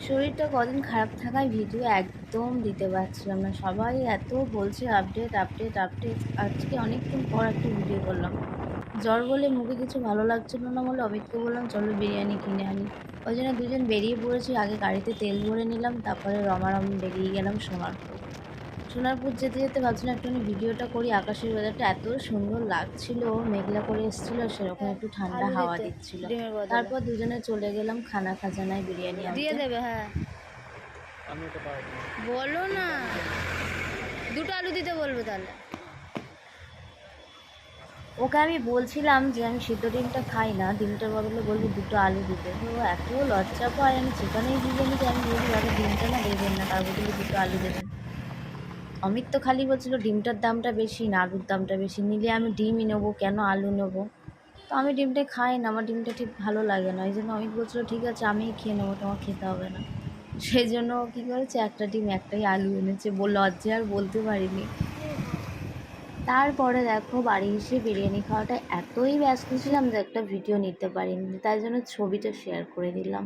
শরীরটা কদিন খারাপ থাকায় ভিডিও একদম দিতে পারছিলাম না। সবাই এত বলছে আপডেট আপডেট আপডেট। আজকে অনেকদিন পর একটা ভিডিও করলাম। জ্বর বলে মুখে কিছু ভালো লাগছিল না বলে অমিতকে বললাম চলো বিরিয়ানি কিনে আনি। ওই জন্য দুজন বেরিয়ে পড়েছি। আগে গাড়িতে তেল ভরে নিলাম, তারপরে রমারম বেরিয়ে গেলাম সোনারপুর। সোনারপুর যেতে যেতে ভাবছিলাম একটুখানি ভিডিওটা করি। আকাশের ওয়েদারটা এত সুন্দর লাগছিল, মেঘলা করে এসেছিল, সেরকম হ্যাঁ, একটু ঠান্ডা আলু হাওয়া দিতে দিচ্ছিল। ডিমের বদলে তারপর দুজনে চলে গেলাম খানা খাজানায় বিরিয়ানি দিয়ে আনতে। দেবে। হ্যাঁ, বলো না, দুটো আলু দিতে বলবে তাহলে। ওকে আমি বলছিলাম যে আমি সিদ্ধ ডিমটা খাই না, ডিমটার বদলে বলবো দুটো আলু দিতে। তো ও এত লজ্জা পায়, আমি যেখানেই বিরিয়ানি যাই আমি বলি দাদা ডিমটা না দেবেন না, তার বদলে দুটো আলু দেবেন। অমিত তো খালি বলছিল ডিমটার দামটা বেশি না আলুর দামটা বেশি, নিলে আমি ডিমই নেবো, কেন আলু নেবো। তো আমি ডিমটা খাই না, আমার ডিমটা ঠিক ভালো লাগে না। এই জন্য অমিত বলছিল ঠিক আছে আমিই খেয়ে নেবো, তোমার খেতে হবে না। সেই জন্য ও কী করেছে, একটা ডিম একটাই আলু এনেছে, লজ্জায় আর বলতে পারিনি। তারপরে দেখো বাড়ি এসে বিরিয়ানি খাওয়াটা এতই ব্যস্ত ছিলাম যে একটা ভিডিও নিতে পারিনি, তাই জন্য ছবিটা শেয়ার করে দিলাম।